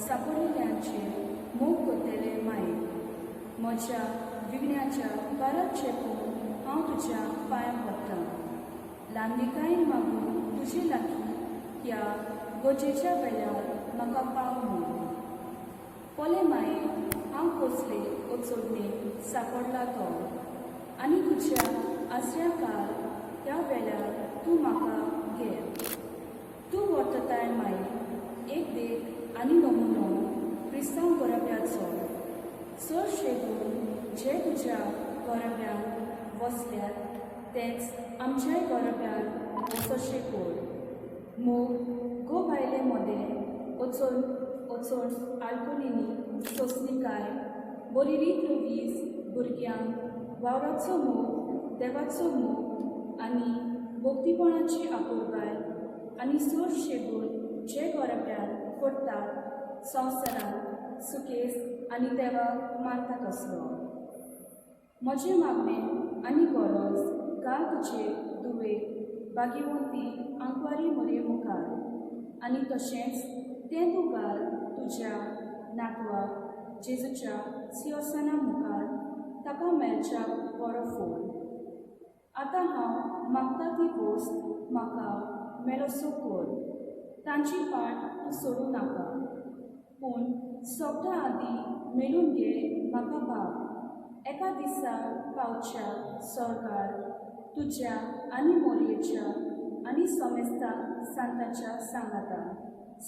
सापडिल्ल्यांचे मोग कोतेले माये म्हज्या विगण्याच्या परत चेपून हांव तुज्या पांयां पडटां. लांबिकायेन मागून तुजे लागीं ह्या गोजेच्या वेळार म्हाका पाव म्हूण. पोले माये हांव कोसले ओचोडणे सापडला तो आनी तुज्या आसऱ्या काळ ह्या वेळार तूं म्हाका घे. तूं वर्तताय माये एक देख आनी नमुनो क्रिस्तांव गोरब्याचो. चड शेगून जे तुज्या गोरब्यान वसल्यात तेच आमच्याय गोरब्यान वचोशे कोर. मोग गो भायले मोदें वचोन आल्कोलिनी सोंसणीकाय बरी रीत वीज भुरग्यांक वावराचो मोग देवाचो मोग आनी भोक्तीपणाची आपुरबाय आनी चड शेगून जे गोरब्यान फोडटात संवसारांत सुकेस आनी देवाक मानता कसलो. म्हजें मागणें आनी गरज घाल तुजे दुवे भागिवंती आंकवारी मोरये मुखार आनी तशेंच तें तूं घाल तुज्या नातवाक जेजूच्या सिंहासना मुखार ताका मेळच्या बरो फोड. आतां हांव मागता ती वस्त म्हाका मेळसो कोर. तांची पाट तूं सोडूं नाका पूण सोगटा आदीं मेळून घे म्हाका भाव. एका दिसा पावच्या स्वर्गार तुज्या आनी मोरयेच्या आनी समेस्ता सांताच्या सांगाता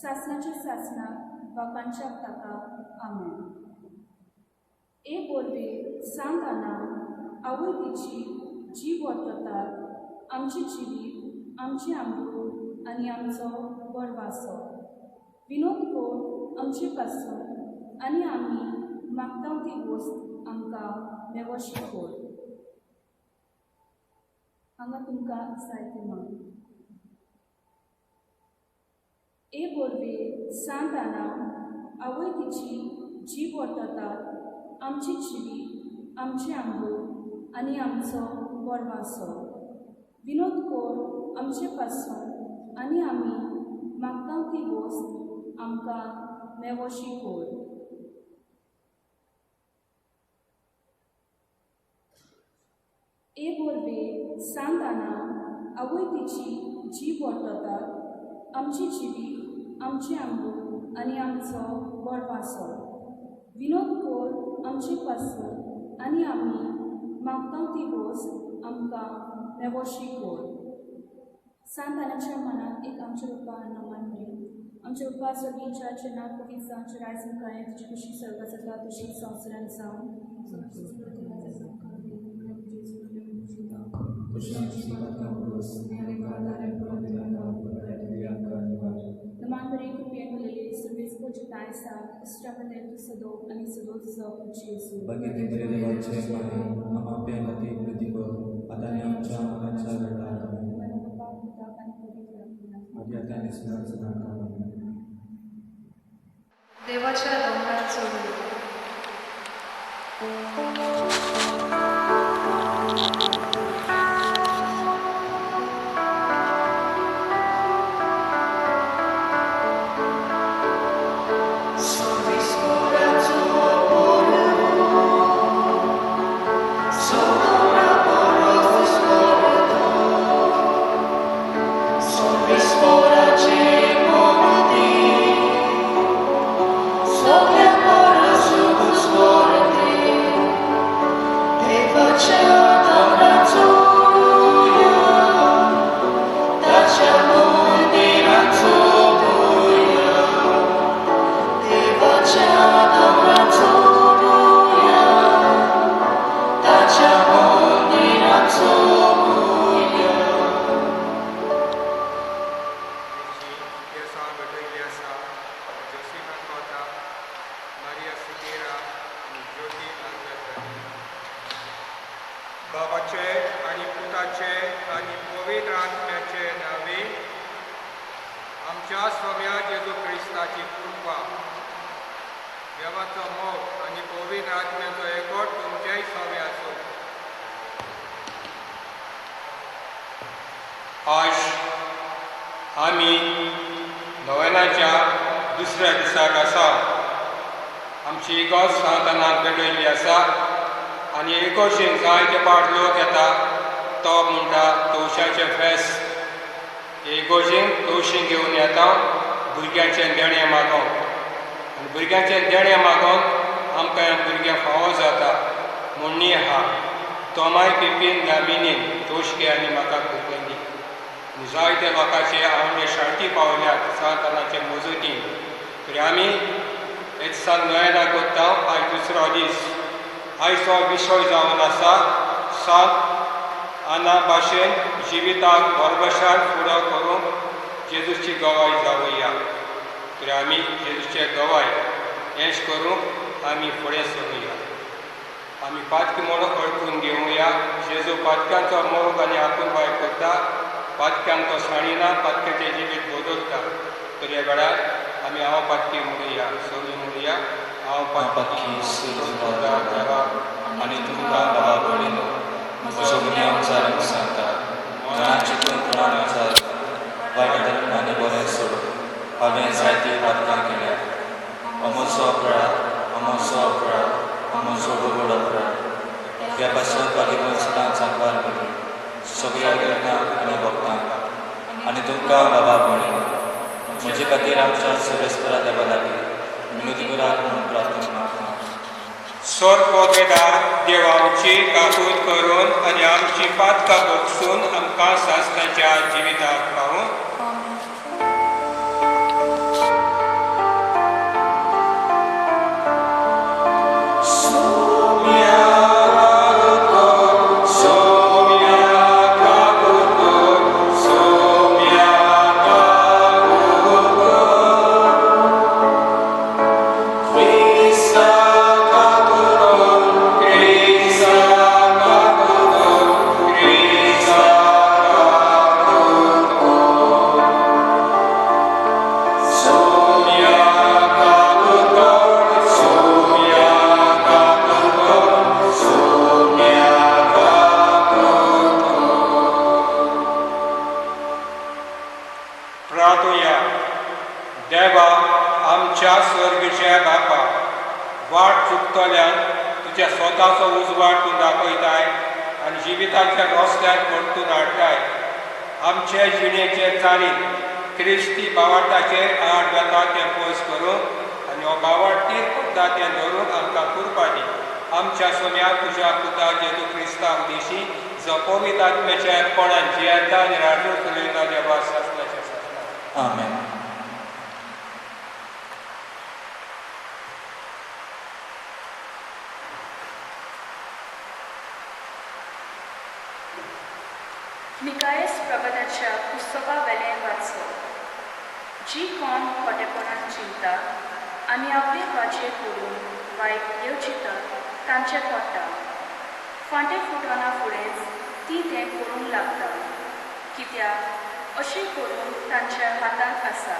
सासणाच्या सासणाक बापांच्या ताका आमेन. ए बोरवे सांत आना आवय तिची जीव वर्ततात आमची जिवीत आमची आंबूळ आनी आमचो बरवासो. विनोद कोर आमचे पासून आनी आमी मागता ती वस्त आमकां मेवशी कोर. हांगा तुमकां जायते मान. ए बोरवे सांत आना आवय तिची जीव वर्ततात आमची जिवीत आमचे आंबूळ आनी आमचो बरवासो. विनोद कोर आमचे पासून आनी आमी मागता ती वस्त आमकां मेवशी कोर. ए बोरवे सांत आना आवय तिची जीव वर्ततात आमची जिवीत आमचे आंबूळ आनी आमचो बरवासो. विनोद कोर आमचे पासून आनी आमी मागता ती वस्त आमकां मेवशी कोर. सांत आनाच्या मनात एक आमच्या रुपा नमन मेळ्ळी. आमच्या रुपा सगळींच्या नांव पवित्र जावचें रायजून कांय तुजी खुशी सर्गात जाता तशी संवसारांत जावं. Năman Marie cu pienele, serviți cu cetai sa, străpănetul să două, ani să două să cu Jesu. Bagete de voce mai, am apel la tine critică, adania amcea amcea vedată. Maria ta ne speranță na ta. देवाच्या डोंगरार चढू. बाबाचे आणि पुताचे आणि पवित्र आत्म्याचे नावे आमच्या स्वाम्या जेजू क्रिस्ताची कृपा देवाचो मोग आणि पवित्र आत्म्याचो एकवट तुमच्याय स्वाम्या आसूं. आज आमी नोवेनाच्या दुसऱ्या दिसाक आसा. आमची इगोज सांतानाक घडयल्ली आसा आनी इगोजेक जायते पाट लोक येता. तो म्हणटा तवशाचें फेस्त. इगोजेक तवशीं घेवन येता भुरग्यांचें देणें मागोवंक. आनी भुरग्यांचें देणें मागोवन आमकां ह्या भुरग्यांक फावो जाता म्हणणी आहा. तोमाय पिपीन दामिनीन तोशके आनी म्हाका करतली. जायते लोकांचे आवडे शाळटी पावल्यात सांतानाचे मजतीन. तरी आमी एक सांग नोयना करता. आयज दुसरो दीस. आयचो विशय जावन आसा सांत आना भाशेन जिविताक बरबशान फुडो करूंक जेजूची गवाय जावया. तरी आमी जेजूचे गवाय हेंच करूंक आमी फुडें सरूया. आमी पातकी म्हणून ओळखून घेवया. जेजू पातक्यांचो मोग आनी आपुरबाय करता. पातक्यांक तो साणिना, पातक्याचें जिवीत बदलता. तरी ह्या वेळार आमी हांव पातकी म्हणुया. सगळीं म्हणुया हांव पातकी सुरता देवा आनी तुमकां बाबा भयणीनो म्हजो गुन्यांव विचारूंक सांगता. मनात चिंतून कोणाक विचार वायट धर्म आनी बरें सोडून हांवें जायतीं पातकां केल्यात. अमोचो अपराध, अमोचो अपराध, अमोचो बोबड अपराध. ह्या पासून पालिकेन सदांच सांबार करून सगळ्या गिरणांक आनी भक्तांक आनी तुमकां बाबा भयणीनो म्हजे खातीर आमच्या सर्वेस्परा देवा लागीं विनोदी करात म्हणून प्रार्थना मागता. सोरपोगेदार देव आमची काकूट करून आनी आमची पातकां भोगसून आमकां सासणाच्या जिविताक पावून देवा आमच्या स्वर्गीच्या बापा, वाट चुकतल्यान तुज्या स्वताचो उजवाड तूं दाखयताय आनी जिविताच्या रस्त्यार परतून हाडटाय. आमचे जिणेचे चालीन क्रिस्ती बावाटाचेर आड जाता तें पयस करूंक आनी हो बावाटीर पडटा तें धरून आमकां कृपा दी. आमच्या सोम्या तुज्या पुता जेजू क्रिस्ता उदेशी जो पवित्र आत्म्याच्या एकपणान जियेता आनी राजू चलयता देवा शास्त्राच्या शास्त्रां. आमेन. मिकायस प्रगताच्या पुस्तका वेलें वाचो. जी कोण खोटेपणान चिंता आनी आपली वाजेर करून वायट येवजितात तांचें पडटा. फांटे फुटोना फुडेंच ती तें करूंक लागता. कित्याक अशें करून तांच्या हातांत आसा.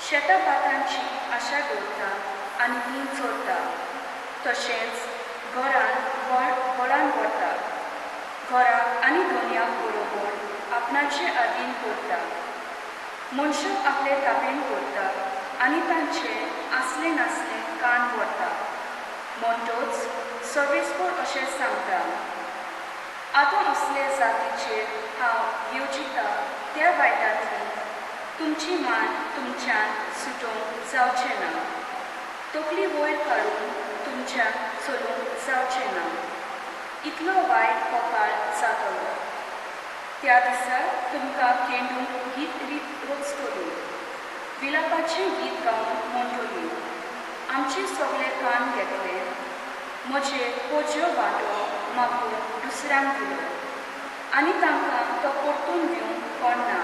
शेतां भातांची आशा दवरता आनी ती चोरता. तशेंच घरान व्हडान व्हरता. घराक आनी दोनयाक बरोबर आपणाचे आदीन करता. मनशाक आपले ताबेन करता आनी तांचे आसले नासले कान व्हरता. म्हणटोच सर्वेस्पर अशें सांगता, आतां असले जातीचेर हांव येवजिता त्या वायटांतली तुमची मान तुमच्यान सुटोवंक जावचें ना. तकली वयर काडून तुमच्यान चलूंक जावचें ना. इतलो वायट कोपाळ जातलो. त्या दिसा तुमकां केंडूंक गीत रचतली. विलापाचें गीत गावन म्हणटली, आमचे सगळे कान घेतले. म्हजे पोज्यो वांटो म्हाका दुसऱ्यांक दिलो आनी तांकां तो परतून दिवंक कोण ना.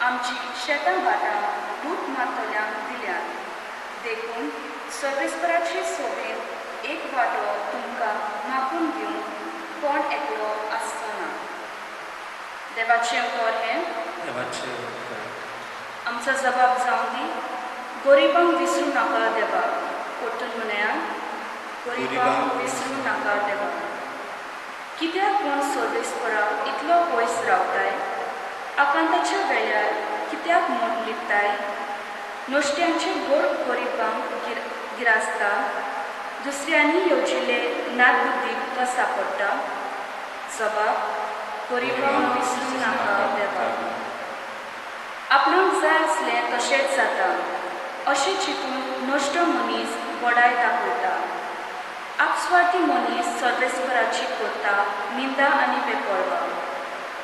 आमची शेतां भाटां लूट मारतल्यांक दिल्यात. देखून सर्वेस्पराचे सोबेन एक वांटो तुमकां मागून दिवंक कोण एकलो आसचो ना. देवाचें उतर हें. आमचो जबाब जावन दी. गरिबांक विसरूं नाका देवा. परतून म्हणया, गरिबांक विसरूं नाका देवा. कित्याक कोण सर्वेस्पराक इतलो पयस रावताय? आकांताच्या वेळार कित्याक मोड लिपताय? नुस्त्यांचे गोड कोरिपांक गिरासता दुसऱ्यांनी येवजिल्ले नादबुद्धीक तो सांपडटा जबाब कोरिपांक विसरूंक नाका देवा आपणाक जाय आसलें तशेंच जाता अशें चिंतून नश्ट मनीस वडाय दाखयता आपस्वार्थी मनीस सर्वेस्पराची करता निंदा आनी बेपरवा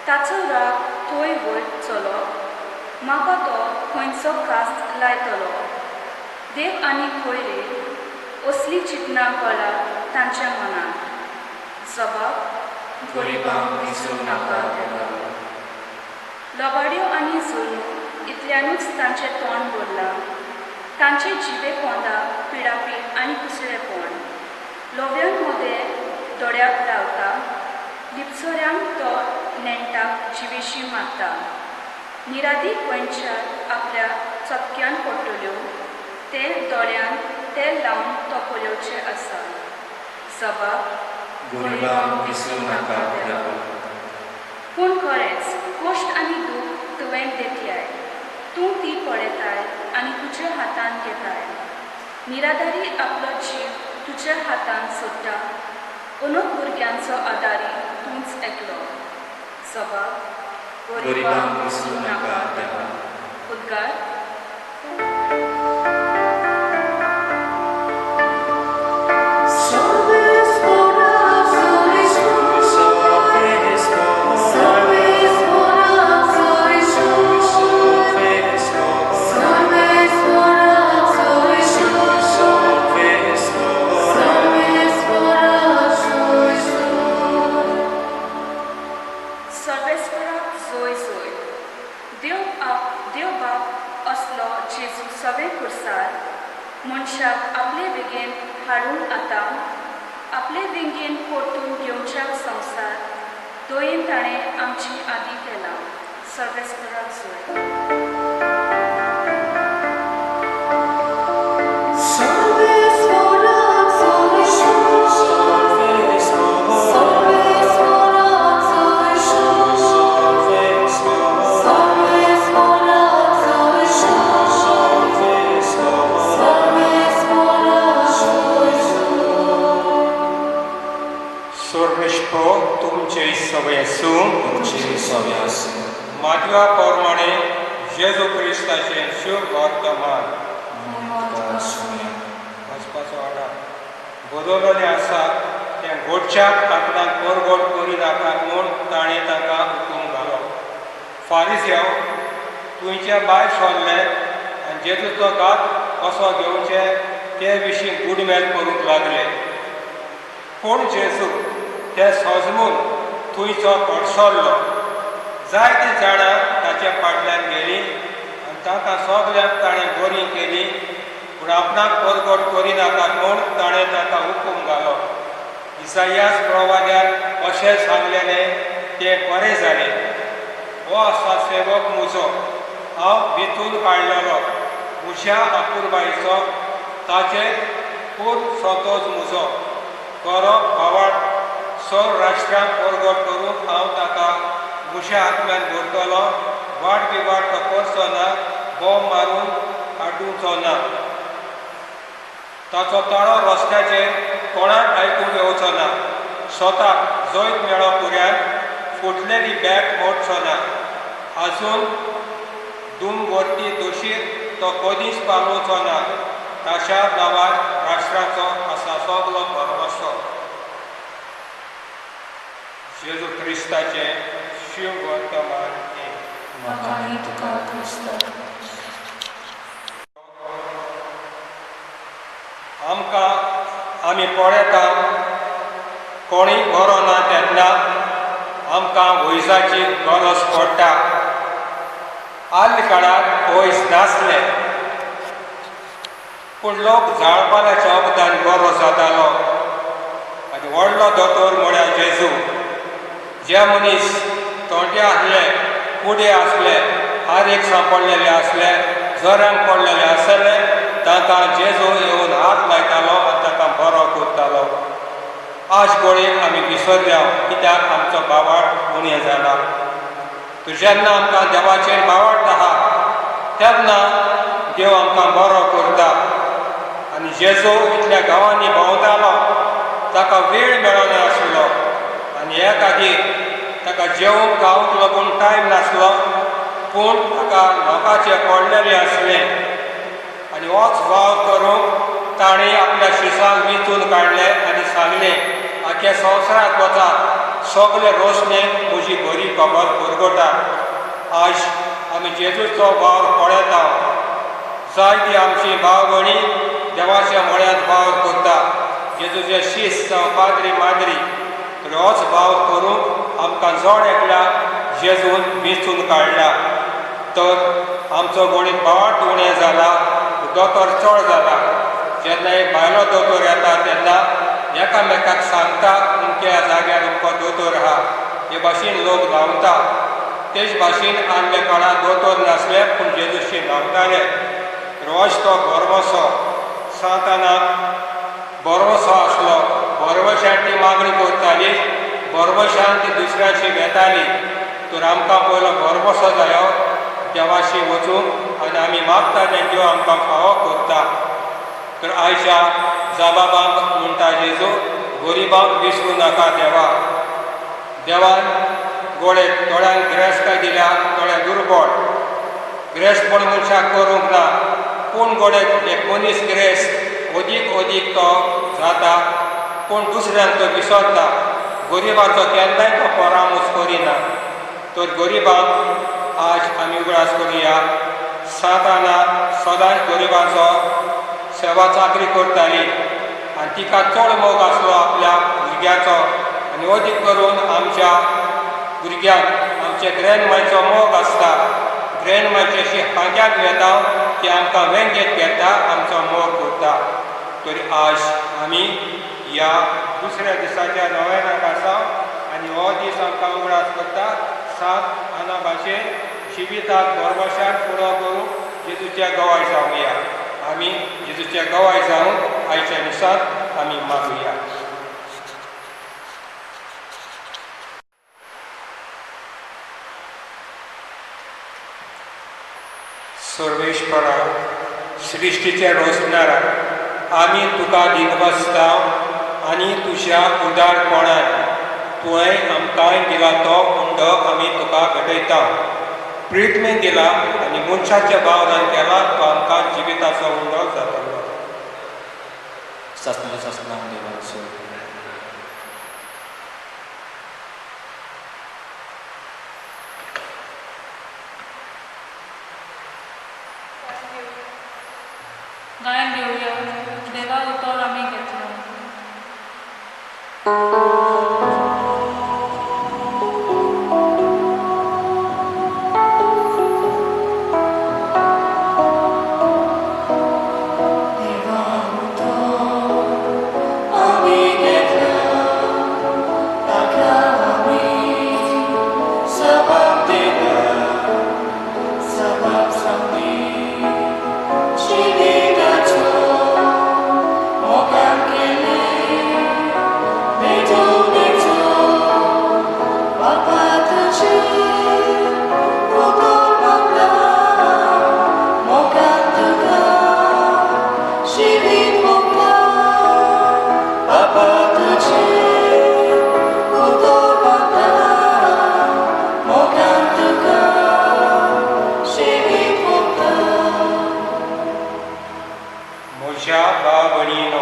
ताचो राग थंय वयर चलप म्हाका तो खंयचो कास्त लायतलो देव आनी खंय रे असली चिंतनां कळा तांच्या मनांत जबाब गरिबांक विसरूंक नाका देवा लबाड्यो आनी जुल्म इतल्यानूच तांचें तोंड भरलां तांचे जिवे पोंदा पिडापीड आनी कुसळेपण लोव्यांमध्ये दोळ्याक रावता लिपसोऱ्यांक तो नेणटाक जिवेशी मारता निरादी गोंयच्यार आपल्या चपक्यान पडटल्यो ते दोळ्यान तेल लावन तोपल्योचे आसा जबाब गरिबांक विसरूंक नाका देवा पूण खरेंच कश्ट आनी दूख तुवें देतयाय तूं ती पळयताय आनी तुज्या हातान घेताय निराधारी आपलो जीव तुज्या हातान सोडटा अनोथ भुरग्यांचो आदारी तूंच एकलो जबाब गरिबांक विसरूंक नाका देवा उद्गार सर्वेस्पराक जोय जोय देव बाप असलो जेजू सवे खुर्सार मनशाक आपले बेगीन हाडून आतां आपले बेगीन परतून घेवच्या संवसार दोयेन ताणें आमची आदी केला सर्वेस्पराक जोय तुमचे सवय तुमची सवय आसूं मातव्या प्रमाणे जेजू क्रिस्ताचें शुभ वर्तमान वचपाचो वाडा बदललें आसा तें घोडच्याक आपणाक परगोड करी नाकात म्हूण ताणें ताका हुकूम घालो फारिसेव तुमच्या भायर सोडले आनी जेजूचो गात कसो घेवचे ते विशीं गुडमेल करूंक लागले पूण जेजू ते सोजमून थंयचो पडसरलो जायतीं जाणां ताच्या फाटल्यान गेलीं आनी ताका सगळ्यांक ताणें बरी केली पूण आपणाक परगट करिनाकात म्हूण ताणें ताका हुकूम घालो इसायास प्रवाद्यान अशें सांगलेलें तें बरें जालें हो आसा सेवक म्हजो हांव भितून काडलेलो म्हज्या आपुरबायेचो ताचेर पूर स्वतोच म्हजो गौरव भावाड सर राष्ट्रांक परगट करूंक हांव ताका म्हज्या आत्म्यान भरतलो वाट बिवाट तो करचो ना बोम मारून हाडूचो ना ताचो ताळो रस्त्याचेर कोणाक आयकूंक येवचो ना स्वताक जैत मेळो पुऱ्यान फुटलेली बॅग मोडचो ना आजून दूम वर्ती दोशीर तो कधीच पावोवचो ना ताच्या नांवार राष्ट्राचो आसा सगलो भरवसो जेजू क्रिस्ताचें शुभ वर्तमान आमकां आमी पळयता कोणीय बरो ना तेन्ना आमकां वैजाची गरज पडटा आदल्या काळार वैज नासले पूण लोक झाडपाल्याच्या वखदान बरो जातालो आनी व्हडलो दोतोर म्हळ्यार जेजू जे मनीस तोंटे आसले कुडे आसले हर एक सांपडलेले आसले झऱ्यांक पडलेले आसले ताका जेजू येवन हात लायतालो आनी ताका बरो करतालो आज गोळेक आमी विसरल्या कित्याक आमचो बाबाड उणें जाला जेन्ना आमकां देवाचेर बावाड आहा तेन्ना देव आमकां लोकांक बरो करता आनी जेजू इतल्या गांवांनी भोंवतालो ताका वेळ मेळनासलो आनी हे खातीर ताका जेवंक गांवक लागून टायम नासलो पूण ताका लोकांचे पडलेलें आसलें आनी होच वाव करूंक ताणें आपल्या शिसांक विचून काडलें आनी सांगलें आख्या संवसारांत वचात सगळे रोशणेक म्हजी बरी खबर परगटा आज आमी जेजूचो वावर पळयता जायतीं आमची भाव भयणी देवाच्या मळ्यांत वावर करता जेजूचे शिस्त जावं पाद्री माद्री तर होच भाव करूंक आमकां जड एकल्याक जेजून वेंचून काडला तर आमचो गणीत बावाट उणें जाला दोतोर चड जाला जेन्ना एक भायलो दोतोर येता तेन्ना एकामेकाक सांगता अमक्या जाग्यार अमको दोतोर आहा हे भाशेन लोक धांवता तेच भाशेन आदले काळांत दोतोर नासले पूण जेजूशी धांवताले रोज तो बोरवोसो सांतानाक बोरवोसो आसलो बोरवशान ती मागणी करताली बोरवशान ती दुसऱ्याची घेताली तर आमकां पयलो बोरवोसो जायो देवाशी वचूंक आनी आमी मागता तेंच्यो आमकां फावो करता तर आयच्या जाबाबांक म्हणटा जेजू गरिबांक विसरूं नाका देवान गोडे थोड्यांक गिरेस्तकाय दिल्या थोड्या दुर्बळ गिरेस्तपण मनशाक करूंक ना पूण गोडे एक मनीस गिरेस्त अदीक तो जाता पूण दुसऱ्यांक तो विसरता गरिबाचो केन्नाय तो परामूस करिना तर गरिबांक आज आमी उगडास करुया सांताना सदांच गरिबाचो सेवा चाकरी करताली आनी तिका चड मोग आसलो आपल्या भुरग्याचो आनी अदीक करून आमच्या भुरग्यांक आमच्या ग्रॅन्डमायचो मोग आसता ग्रॅन्डमायची अशी खांद्याक घेता ती आमकां वेंगेत घेता आमचो मोग करता तरी आज आमी ह्या दुसऱ्या दिसाच्या नव्यानाक आसा आनी हो दीस आमकां उगडास करता 7 आना भाशेन जिविताक बरवशान पुरो करूंक जेजूचे गवाय जावया आमी जेजूचे गवाय जावंक आयच्या दिसांत आमी मागुया सर्वेश्वरा सृश्टीचे रोजनारा आमी तुका दिनवसता आनी तुज्या उदारपणान तुवें आमकां दिला तो हुंडो आमी तुका भेटयता प्रितमेन दिला आनी मनशाच्या भावनान केला तो आमकां जिविताचो हुंडो जातलो सस्नांक देवाचो गायन घेवया देवा उतर आमी घेतलो म्हज्या भाव भयणीनो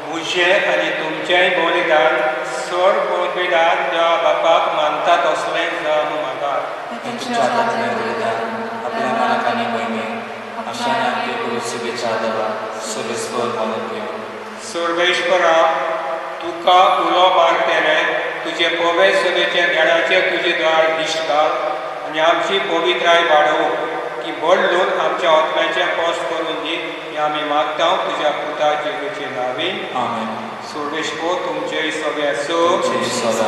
म्हजें आनी तुमचेंय बलिदान सर बलिदान देवा बापाक मानतात असलें जावन मागात तुमच्या हातांतलें बलिदान आपल्या मनाक आनी मोहिमेक आमच्या नाट्य करून शुभेच्छा देवा सर्वेस्वर मानून घेवन सर्वेश्वरा तुका उलो मारतेलें तुजे पवे सभेचे देणाचेर तुजे द्वार दिश्ट घाल आनी आमची पवित्राय वाडोव की बडलून आमच्या आत्म्याचें पोस्ट करून दी हें आमी मागता तुज्या पुता जेजूचे नांवेन आमेन सर्वेश्वर तुमचे सगळे तुमचे सदा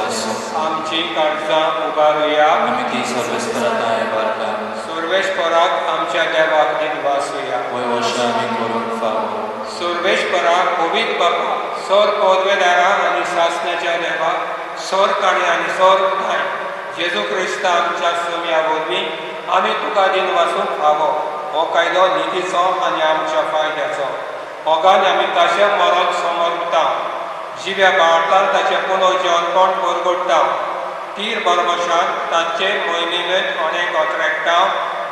आमची काळजां उबारुया आमी ती सर्वेस्पराताय बारका सर्वेश्वराक आमच्या देवाक दिनवासुया वय वर्ष आमी करूंक फावो सर्वेश्वराक पवित्र बापा सर पदवेदारा आनी शासनाच्या देवा सर काणी आनी सर न्हाय जेजू क्रिस्त आमच्या सोम्या वरवीं आमी तुका दिन वाचूंक फावो हो कायदो नितीचो आनी आमच्या फायद्याचो. होगान आमी तशें मरण समरता, जिव्या बाळटान ताचें पुनर्जीवन कोण परगडटा. तीर बरमशान ताचे मोहिमेंत कोणें गोत्रेकता,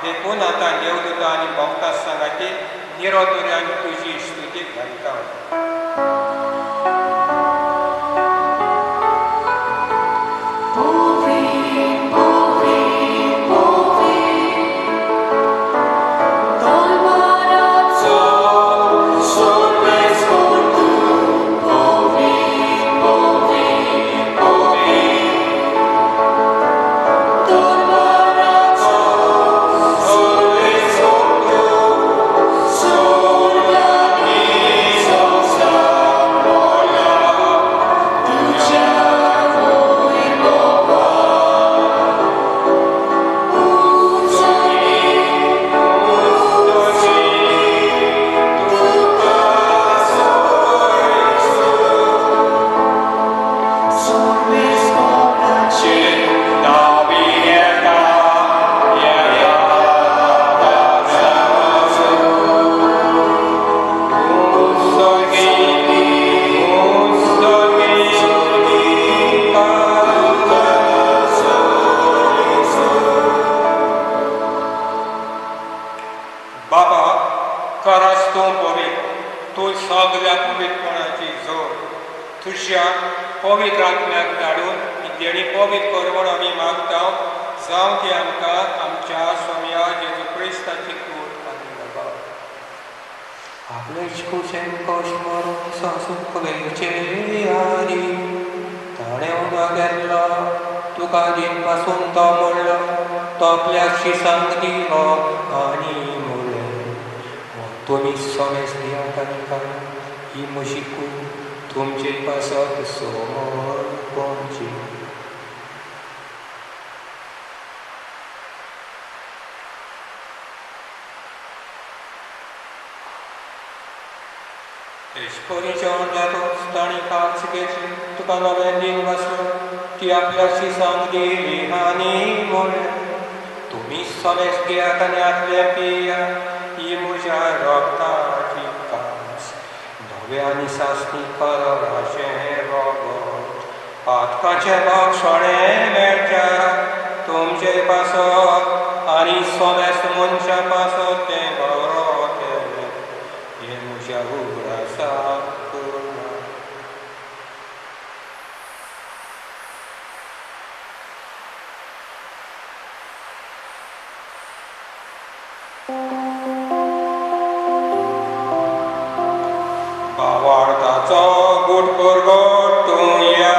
देखून आतां देवदूता आनी भक्तां सांगाती निरोधुऱ्यान तुजी स्तुती घालता. तुझ्या पवित्र आत्म्याक धाडून विद्येनी पवित्र कर म्हूण आमी मागता. जावं ती आमकां आमच्या स्वाम्या जेजू क्रिस्ताची कूड आनी बाबा. आपले कुशेन कोशमर सासून कवेचे आरी ताणें उदो गेल्लो तुका दिन पासून तो म्हणलो तो आपल्याशी सांग दिलो आनी म्हणलें तुमी सोमेस दियात आनी काय ही म्हशी कूड तुमचे पासत सोर पणची. एशकोरी जेवण जातोच ताणी काच घेतली तुका नवें दिन बसलो ती आपल्याशी सांग दिली आनी म्हणलें तुमी सोमेस घेयात आनी आतले पिया ही म्हज्या रगताची कास. नवे आनी सासणी कराचें रोगोट पातकाचें भक्षणें मेळटा तुमचे पासत आनी सोमेस मनशा पासत तें गौरव हे म्हज्या उगडासाक करना. भावार्थाचो गूढ परगट तूं या.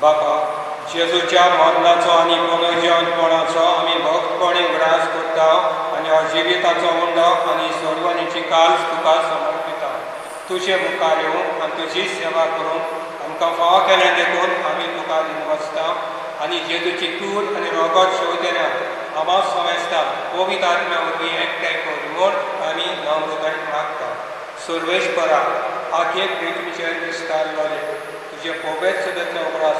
बापा जेजूच्या मरणाचो आनी पुनर्जीवनपणाचो आमी भक्तपणी उगडास करता आनी हो जिविताचो उंडो आनी सोडवणीची काल्स तुका समर्पिता. तुजे मुखार येवं आनी तुजी सेवा करूंक आमकां फाव केलें देखून आमी तुका दिन वचता आनी जेजूची कूड आनी रोगत शेवतेल्या आमा समेस्ता पवित्र आत्म्या वरवीं एकठांय कर म्हूण आमी नम्रताय मागता. सर्वेश्वरा आखेक पृथ्वीचेर विस्तारलोले तुजे पवित्र सदत्य उगडास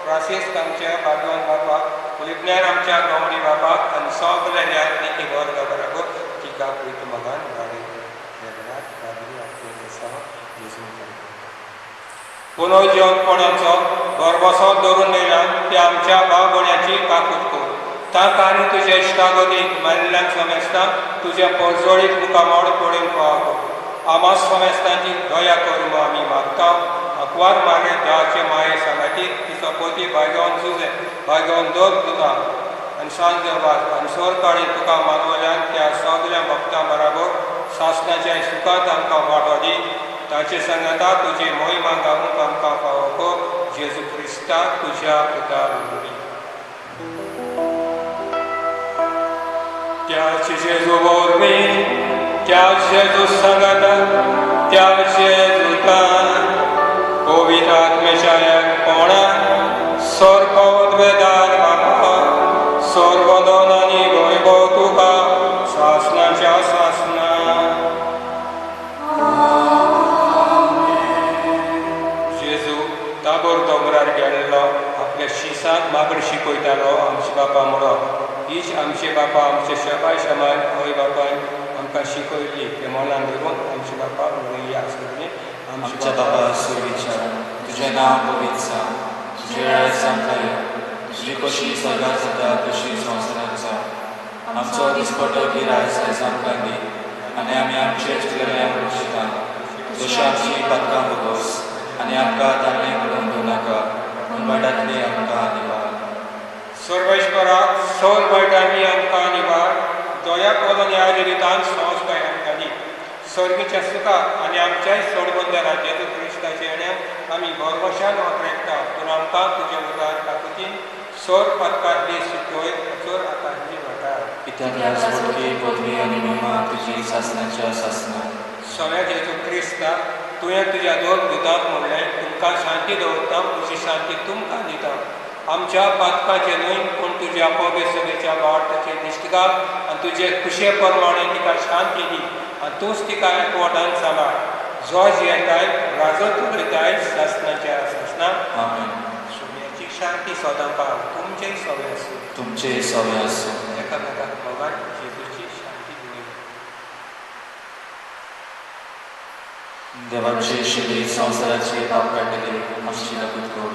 फ्रांसीस आमच्या भागवान बापाक फिलिपन्यार आमच्या गवणी बापाक आनी सगळ्या निती वर्ग बराबर तिका पवित्र मगान गाडी पुनर्जीवनपणाचो गर्भसो धरून दिल्यान ते आमच्या भाव भयण्याची काकूट कर. ताका आनी तुजे इश्टागतीक मारिल्ल्यान समेस्तां तुज्या परजोळीक मुखामोड पडून पाव. आमा समेस्तांची दया कर म्हूण आमी मागता. अकवार मागे देवाचे माये सांगाती तिचो पोती भाग्यवन झुजे भाग्यवन दोग दिता आनी सांज देवाक आनी सोर काळी तुका मानवल्यान त्या सगळ्या भक्तां बराबर शासनाच्या सुखांत आमकां वांटो दी. ताचे संगता तुजी मोहिमा गावूंक आमकां फावो कर. जेजू क्रिस्ता तुज्या पुता वरवीं. त्याच जेजू वरवीं त्याच जेजू सांगता त्याच जेजूतान पवित्र आत्म्याच्या एकपणान सर्वोद्वेदान बापा सर्वदन आनी वैभव तुका शासनाच्या शासना जेजू ताबोर दोंगरार गेल्लो आपल्या शिसाक मागड शिकयतालो आमचे बापा म्हणून हीच आमचे बापा आमचे शबाय शमाय हय बापायन आमकां शिकयली ते मनान धरून आमचे बापा म्हणून आसतली आमच्या बाबा सुविचार तुझें नांव पवित्र जावं तुझें राज जावं तुजी कशी स्वर्गांत जाता तशी संवसारांत जावं आमचो दिसपटो गिरायस आयज आमकां दी आनी आमी आमचे चितलेल्यांक बक्षिता जशी आमची पातकां भोगोस आनी आमकां तारणे करून दिवं नाका पूण वायटांतली आमकां निवार सर्वेश्वरा सौर वायटांनी आमकां निवार दोया कोलो न्यायनितान संस्कार आमकां दी सर्गीच्या सुखा आनी आमच्याय सोडबंदरा जेजू क्रिस्ताचे येण्याक आमी भरवशान वापरता पूण आमकां तुजे उदार काकुतीन सोर पदकांतली सुटोय चोर आकांतली वाटार कित्याक राजवटकी पदवी आनी महिमा तुजी सासणाच्या सासना सगळ्या जेजू क्रिस्ता तुवें तुज्या दोन दुतांक म्हणलें तुमकां शांती दवरता तुजी शांती तुमकां दिता आमच्या पातकाचे न्हय पूण तुज्या पवित्र सभेच्या वार्ताचे दिश्टिकाक आनी तुजे खुशे प्रमाणे तिका शांती दी आनी तूंच तिका एकवटान सांबाळ जो जियेताय राजत उलयताय शासनाच्या शासनाक आमेन सुम्याची शांती सदां पाव तुमचेय सवय आसूं तुमचे सवय आसूं एकामेकाक भगवान जेजूची शांती दिली देवाची शिली संवसाराचे पाप काडटली आमची काकूत कर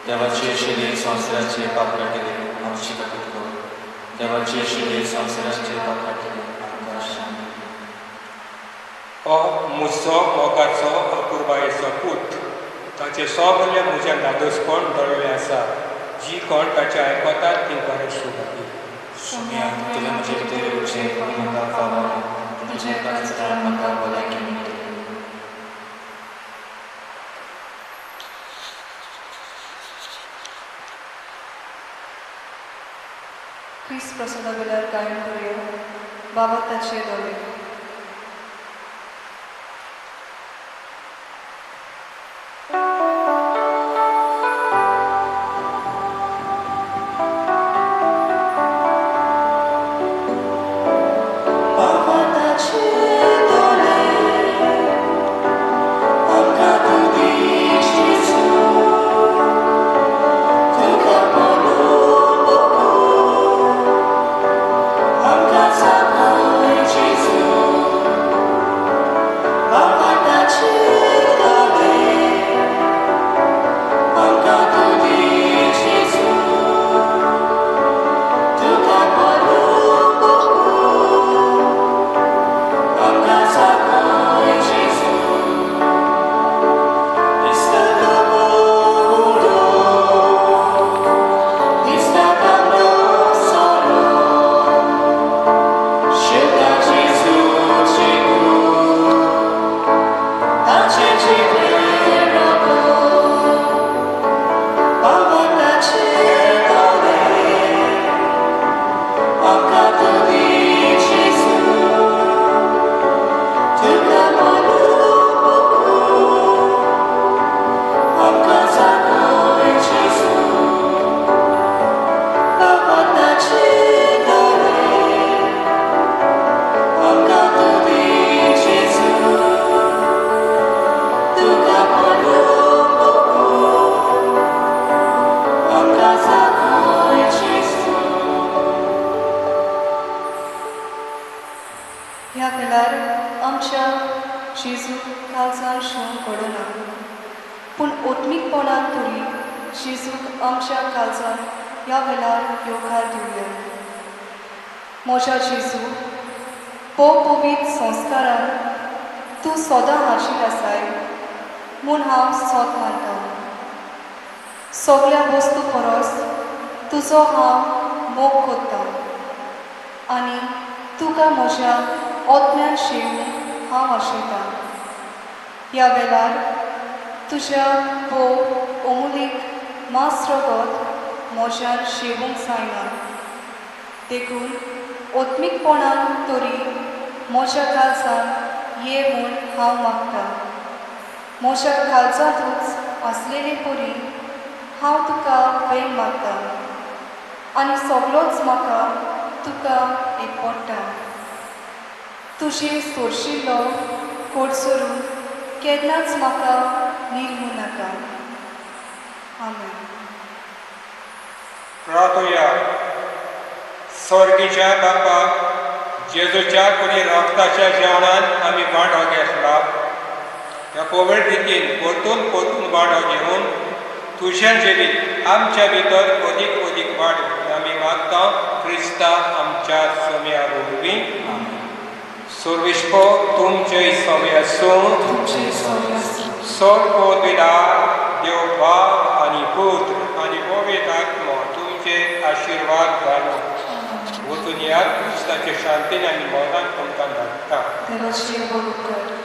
देवाची शिली संवसाराचे पाप काडटली आमची काकूत कर देवाची शिली संवसाराचे पाप काडटली आमकां शांती हो म्हजो मोगाचो अपुरबायेचो पूत ताचे सगळे म्हज्या दादोसपण दळले आसा जी कोण ताचे आयकतात ती बरें सुखी सुम्या तुवें म्हजे भितर येवचें आनी म्हाका फावो तुजे काजरां म्हाका भलायकी मेळटली ख्रिस्त प्रसादा वेल्यार गायन करूया बाबा ताचे दोळे ह्या वेळार आमच्या जेजू काळजान शिवून पडना पूण ओत्मीकपणान तरी जेजूक आमच्या काळजान ह्या वेळार येवकार दिवया म्हज्या जेजू पवित्र संस्कारान तूं सदां हाजीर आसाय म्हूण हांव सोत मानतां सगळ्या वस्तू परस तुजो हांव मोग करतां आनी तुका म्हज्या ओतम्यान शेवून हांव आशयतां ह्या वेळार तुज्या भोव अमुलीक मास रगत म्हज्यान शेवूंक जायना देखून ओत्मीकपणान तरी म्हज्या काळजान ये म्हूण हांव मागतां म्हज्या काळजांतूच आसलेली परी हांव तुका प्रेम मागता आनी सगळोच म्हाका तुका एकवटा. तुजे सोरशिल्लो कोडसोरून केन्नाच म्हाका निर्मू नाका. आमेन. प्रार्थया. स्वर्गीच्या बापाक जेजूच्या कुणी रक्ताच्या जेवणात आमी वांटो घेतला. ह्या कोवीड रितीन परतून परतून वांटो घेवन तुज्या जिवीत आमच्या भितर अदीक अदीक वाड आमी मागता क्रिस्ता आमच्या सोम्या वरवीं. सर्वेश्व तुमचे सवे आसूं. सर्व पिता देव बाप आनी पुत्र आनी पवित्र आत्मा तुमचे आशिर्वाद घालो. वचून ह्या क्रिस्ताचे शांतीन आनी मोगान तुमकां धाडटा. देवाची बोल कर.